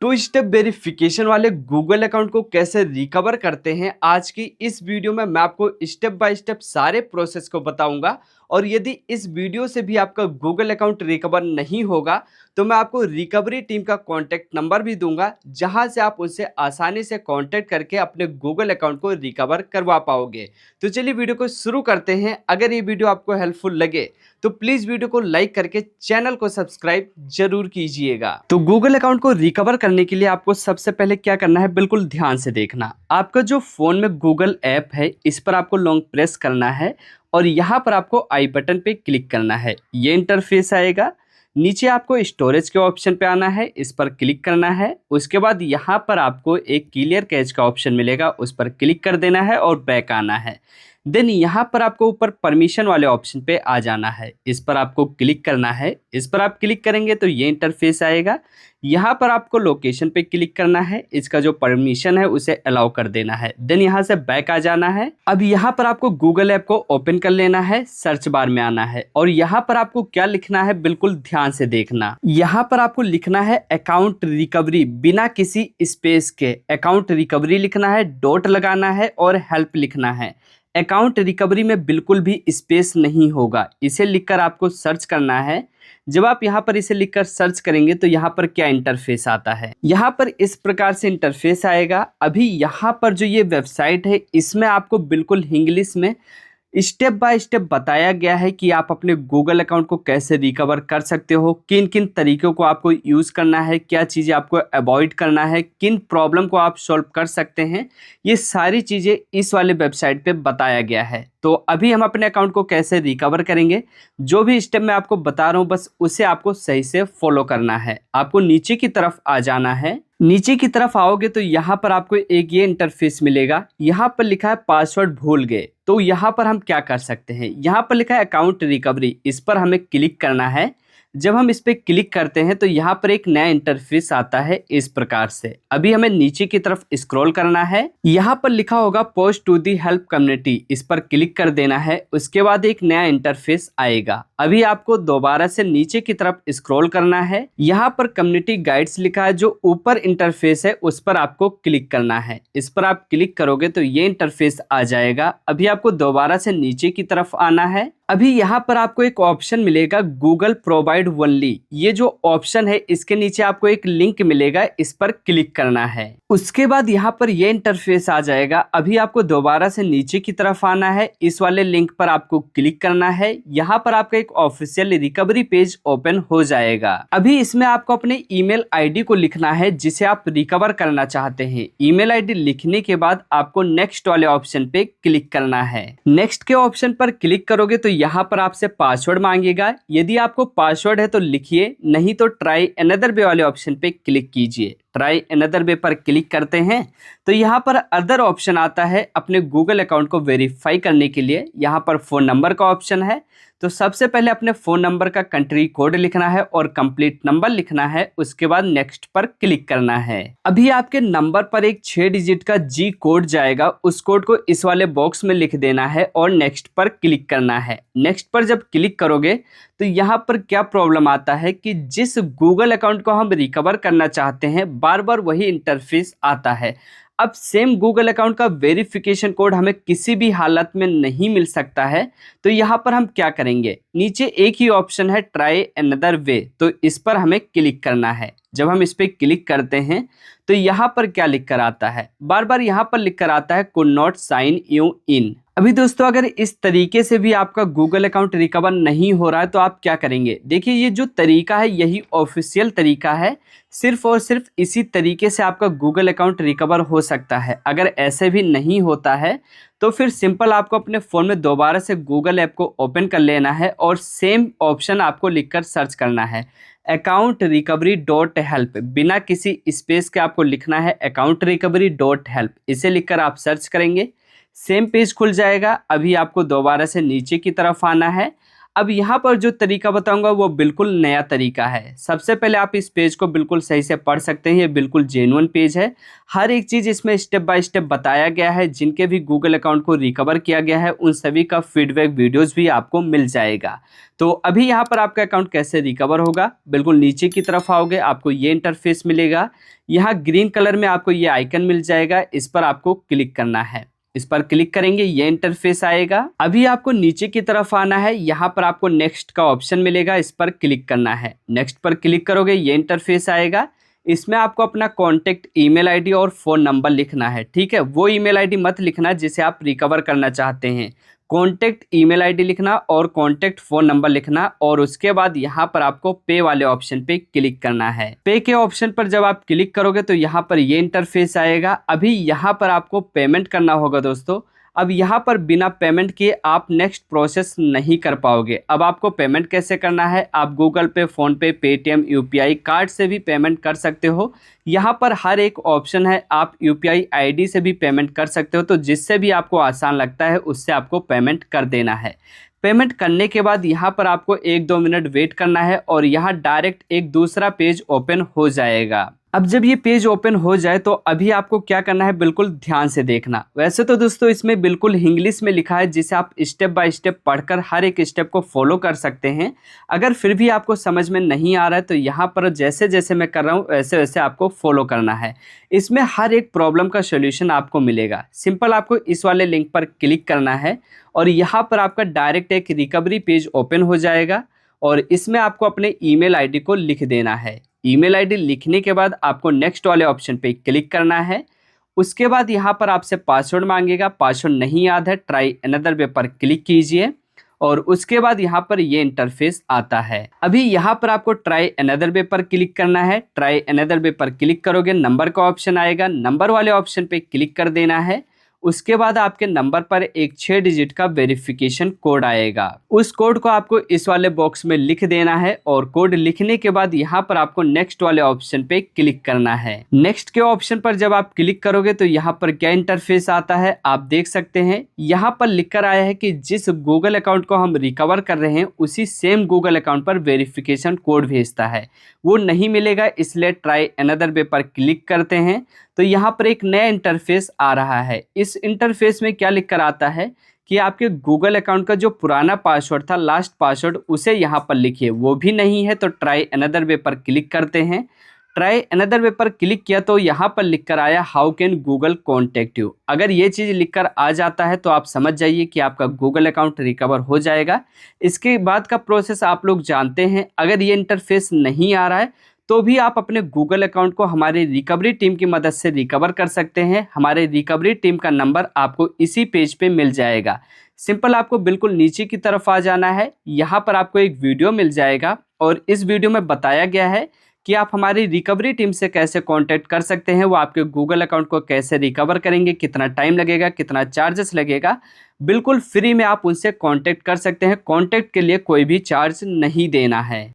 To step verification वाले Google account को कैसे रिकवर करते हैं, आज की इस वीडियो में मैं आपको स्टेप बाय स्टेप सारे प्रोसेस को बताऊंगा। और यदि इस वीडियो से भी आपका गूगल अकाउंट रिकवर नहीं होगा तो मैं आपको रिकवरी टीम का कॉन्टैक्ट नंबर भी दूंगा, जहां से आप उससे आसानी से कॉन्टैक्ट करके अपने गूगल अकाउंट को रिकवर करवा पाओगे। तो चलिए वीडियो को शुरू करते हैं। अगर ये वीडियो आपको हेल्पफुल लगे तो प्लीज वीडियो को लाइक करके चैनल को सब्सक्राइब जरूर कीजिएगा। तो गूगल अकाउंट को रिकवर करने के लिए आपको सबसे पहले क्या करना है, बिल्कुल ध्यान से देखना। आपका जो फोन में गूगल ऐप है इस पर आपको लॉन्ग प्रेस करना है और यहाँ पर आपको आई बटन पे क्लिक करना है। ये इंटरफेस आएगा। नीचे आपको स्टोरेज के ऑप्शन पे आना है, इस पर क्लिक करना है। उसके बाद यहाँ पर आपको एक क्लियर कैश का ऑप्शन मिलेगा, उस पर क्लिक कर देना है और बैक आना है। देन यहाँ पर आपको ऊपर परमिशन वाले ऑप्शन पे आ जाना है, इस पर आपको क्लिक करना है। इस पर आप क्लिक करेंगे तो ये इंटरफेस आएगा। यहाँ पर आपको लोकेशन पे क्लिक करना है, इसका जो परमिशन है उसे अलाउ कर देना है। देन यहाँ से बैक आ जाना है। अब यहाँ पर आपको गूगल ऐप को ओपन कर लेना है, सर्च बार में आना है और यहाँ पर आपको क्या लिखना है, बिल्कुल ध्यान से देखना। यहाँ पर आपको लिखना है अकाउंट रिकवरी, बिना किसी स्पेस के अकाउंट रिकवरी लिखना है, डॉट लगाना है और हेल्प लिखना है। अकाउंट रिकवरी में बिल्कुल भी स्पेस नहीं होगा, इसे लिखकर आपको सर्च करना है। जब आप यहाँ पर इसे लिखकर सर्च करेंगे तो यहाँ पर क्या इंटरफेस आता है, यहाँ पर इस प्रकार से इंटरफेस आएगा। अभी यहाँ पर जो ये वेबसाइट है इसमें आपको बिल्कुल इंग्लिश में स्टेप बाय स्टेप बताया गया है कि आप अपने गूगल अकाउंट को कैसे रिकवर कर सकते हो, किन किन तरीकों को आपको यूज़ करना है, क्या चीज़ें आपको अवॉइड करना है, किन प्रॉब्लम को आप सॉल्व कर सकते हैं। ये सारी चीज़ें इस वाले वेबसाइट पे बताया गया है। तो अभी हम अपने अकाउंट को कैसे रिकवर करेंगे, जो भी स्टेप मैं आपको बता रहा हूँ बस उसे आपको सही से फॉलो करना है। आपको नीचे की तरफ आ जाना है। नीचे की तरफ आओगे तो यहाँ पर आपको एक ये इंटरफेस मिलेगा। यहाँ पर लिखा है पासवर्ड भूल गए। तो यहाँ पर हम क्या कर सकते हैं, यहाँ पर लिखा है अकाउंट रिकवरी, इस पर हमें क्लिक करना है। जब हम इस पर क्लिक करते हैं तो यहाँ पर एक नया इंटरफेस आता है इस प्रकार से। अभी हमें नीचे की तरफ स्क्रॉल करना है। यहाँ पर लिखा होगा post to the help community, इस पर क्लिक कर देना है। उसके बाद एक नया इंटरफेस आएगा। अभी आपको दोबारा से नीचे की तरफ स्क्रॉल करना है। यहाँ पर कम्युनिटी गाइड्स लिखा है, जो ऊपर इंटरफेस है उस पर आपको क्लिक करना है। इस पर आप क्लिक करोगे तो ये इंटरफेस आ जाएगा। अभी आपको दोबारा से नीचे की तरफ आना है। अभी यहाँ पर आपको एक ऑप्शन मिलेगा गूगल प्रोवाइड ओनली। ये जो ऑप्शन है इसके नीचे आपको एक लिंक मिलेगा, इस पर क्लिक करना है। उसके बाद यहाँ पर ये इंटरफेस आ जाएगा। अभी आपको दोबारा से नीचे की तरफ आना है, इस वाले लिंक पर आपको क्लिक करना है। यहाँ पर आपका एक ऑफिशियल रिकवरी पेज ओपन हो जाएगा। अभी इसमें आपको अपने ईमेल आईडी को लिखना है जिसे आप रिकवर करना चाहते हैं। ईमेल आईडी लिखने के बाद आपको नेक्स्ट वाले ऑप्शन पे क्लिक करना है। नेक्स्ट के ऑप्शन पर क्लिक करोगे तो यहाँ पर आपसे पासवर्ड मांगेगा। यदि आपको पासवर्ड है तो लिखिए, नहीं तो ट्राई अनदर वे वाले ऑप्शन पे क्लिक कीजिए। ट्राई अनदर वे पर क्लिक करते हैं तो यहाँ पर अदर ऑप्शन आता है अपने गूगल अकाउंट को वेरीफाई करने के लिए। यहाँ पर फ़ोन नंबर का ऑप्शन है, तो सबसे पहले अपने फ़ोन नंबर का कंट्री कोड लिखना है और कंप्लीट नंबर लिखना है। उसके बाद नेक्स्ट पर क्लिक करना है। अभी आपके नंबर पर एक 6 डिजिट का जी कोड जाएगा, उस कोड को इस वाले बॉक्स में लिख देना है और नेक्स्ट पर क्लिक करना है। नेक्स्ट पर जब क्लिक करोगे तो यहाँ पर क्या प्रॉब्लम आता है कि जिस गूगल अकाउंट को हम रिकवर करना चाहते हैं बार बार वही इंटरफेस आता है। अब सेम गूगल अकाउंट का वेरिफिकेशन कोड हमें किसी भी हालत में नहीं मिल सकता है। तो यहाँ पर हम क्या करेंगे, नीचे एक ही ऑप्शन है ट्राई अनदर वे, तो इस पर हमें क्लिक करना है। जब हम इस पर क्लिक करते हैं तो यहाँ पर क्या लिख कर आता है, बार बार यहाँ पर लिख कर आता है could not sign you in. अभी दोस्तों अगर इस तरीके से भी आपका गूगल अकाउंट रिकवर नहीं हो रहा है तो आप क्या करेंगे, देखिए ये जो तरीका है यही ऑफिशियल तरीका है। सिर्फ और सिर्फ इसी तरीके से आपका गूगल अकाउंट रिकवर हो सकता है। अगर ऐसे भी नहीं होता है तो फिर सिंपल आपको अपने फ़ोन में दोबारा से गूगल ऐप को ओपन कर लेना है और सेम ऑप्शन आपको लिखकर सर्च करना है अकाउंट रिकवरी डॉट हेल्प, बिना किसी स्पेस के आपको लिखना है अकाउंट रिकवरी डॉट हेल्प। इसे लिखकर आप सर्च करेंगे, सेम पेज खुल जाएगा। अभी आपको दोबारा से नीचे की तरफ आना है। अब यहाँ पर जो तरीका बताऊंगा वो बिल्कुल नया तरीका है। सबसे पहले आप इस पेज को बिल्कुल सही से पढ़ सकते हैं, ये बिल्कुल जेन्युइन पेज है। हर एक चीज़ इसमें स्टेप बाय स्टेप बताया गया है। जिनके भी गूगल अकाउंट को रिकवर किया गया है उन सभी का फीडबैक वीडियोस भी आपको मिल जाएगा। तो अभी यहाँ पर आपका अकाउंट कैसे रिकवर होगा, बिल्कुल नीचे की तरफ आओगे, आपको ये इंटरफेस मिलेगा। यहाँ ग्रीन कलर में आपको ये आइकन मिल जाएगा, इस पर आपको क्लिक करना है। इस पर क्लिक करेंगे ये इंटरफेस आएगा। अभी आपको नीचे की तरफ आना है, यहाँ पर आपको नेक्स्ट का ऑप्शन मिलेगा, इस पर क्लिक करना है। नेक्स्ट पर क्लिक करोगे ये इंटरफेस आएगा। इसमें आपको अपना कॉन्टैक्ट ईमेल आईडी और फ़ोन नंबर लिखना है। ठीक है, वो ईमेल आईडी मत लिखना जिसे आप रिकवर करना चाहते हैं। कॉन्टैक्ट ईमेल आईडी लिखना और कॉन्टैक्ट फ़ोन नंबर लिखना, और उसके बाद यहाँ पर आपको पे वाले ऑप्शन पे क्लिक करना है। पे के ऑप्शन पर जब आप क्लिक करोगे तो यहाँ पर ये इंटरफेस आएगा। अभी यहाँ पर आपको पेमेंट करना होगा दोस्तों। अब यहाँ पर बिना पेमेंट किए आप नेक्स्ट प्रोसेस नहीं कर पाओगे। अब आपको पेमेंट कैसे करना है, आप गूगल पे, फ़ोन पे, पेटीएम, यूपीआई कार्ड से भी पेमेंट कर सकते हो। यहाँ पर हर एक ऑप्शन है, आप यूपीआई आईडी से भी पेमेंट कर सकते हो। तो जिससे भी आपको आसान लगता है उससे आपको पेमेंट कर देना है। पेमेंट करने के बाद यहाँ पर आपको 1-2 मिनट वेट करना है और यहाँ डायरेक्ट एक दूसरा पेज ओपन हो जाएगा। अब जब ये पेज ओपन हो जाए तो अभी आपको क्या करना है, बिल्कुल ध्यान से देखना। वैसे तो दोस्तों इसमें बिल्कुल इंग्लिश में लिखा है जिसे आप स्टेप बाय स्टेप पढ़कर हर एक स्टेप को फॉलो कर सकते हैं। अगर फिर भी आपको समझ में नहीं आ रहा है तो यहाँ पर जैसे जैसे मैं कर रहा हूँ वैसे वैसे आपको फॉलो करना है। इसमें हर एक प्रॉब्लम का सोल्यूशन आपको मिलेगा। सिंपल आपको इस वाले लिंक पर क्लिक करना है और यहाँ पर आपका डायरेक्ट एक रिकवरी पेज ओपन हो जाएगा और इसमें आपको अपने ईमेल आईडी को लिख देना है। ईमेल आईडी लिखने के बाद आपको नेक्स्ट वाले ऑप्शन पे क्लिक करना है। उसके बाद यहाँ पर आपसे पासवर्ड मांगेगा, पासवर्ड नहीं याद है, ट्राई अनदर वे पर क्लिक कीजिए और उसके बाद यहाँ पर ये इंटरफेस आता है। अभी यहाँ पर आपको ट्राई अनदर वे पर क्लिक करना है। ट्राई अनदर वे पर क्लिक करोगे नंबर का ऑप्शन आएगा, नंबर वाले ऑप्शन पे क्लिक कर देना है। उसके बाद आपके नंबर पर एक 6 डिजिट का वेरिफिकेशन कोड आएगा। उस कोड को आपको इस वाले बॉक्स में लिख देना है और कोड लिखने के बाद यहाँ पर आपको नेक्स्ट वाले ऑप्शन पे क्लिक करना है। नेक्स्ट के ऑप्शन पर जब आप क्लिक करोगे तो यहाँ पर क्या इंटरफेस आता है आप देख सकते हैं। यहाँ पर लिखकर आया है कि जिस गूगल अकाउंट को हम रिकवर कर रहे हैं उसी सेम गूगल अकाउंट पर वेरिफिकेशन कोड भेजता है, वो नहीं मिलेगा, इसलिए ट्राई अनदर वे पर क्लिक करते हैं। तो यहाँ पर एक नया इंटरफेस आ रहा है। इस इंटरफेस में क्या लिखकर आता है कि आपके गूगल अकाउंट का जो पुराना पासवर्ड था, लास्ट पासवर्ड, उसे यहाँ पर लिखिए। वो भी नहीं है तो ट्राई अनदर वे पर क्लिक करते हैं। ट्राई अनदर वे पर क्लिक किया तो यहाँ पर लिखकर आया how can Google contact you. अगर ये चीज़ लिखकर आ जाता है तो आप समझ जाइए कि आपका गूगल अकाउंट रिकवर हो जाएगा। इसके बाद का प्रोसेस आप लोग जानते हैं। अगर ये इंटरफेस नहीं आ रहा है तो भी आप अपने गूगल अकाउंट को हमारी रिकवरी टीम की मदद से रिकवर कर सकते हैं। हमारे रिकवरी टीम का नंबर आपको इसी पेज पे मिल जाएगा। सिंपल आपको बिल्कुल नीचे की तरफ आ जाना है। यहाँ पर आपको एक वीडियो मिल जाएगा और इस वीडियो में बताया गया है कि आप हमारी रिकवरी टीम से कैसे कांटेक्ट कर सकते हैं, वो आपके गूगल अकाउंट को कैसे रिकवर करेंगे, कितना टाइम लगेगा, कितना चार्जेस लगेगा। बिल्कुल फ्री में आप उनसे कांटेक्ट कर सकते हैं। कांटेक्ट के लिए कोई भी चार्ज नहीं देना है।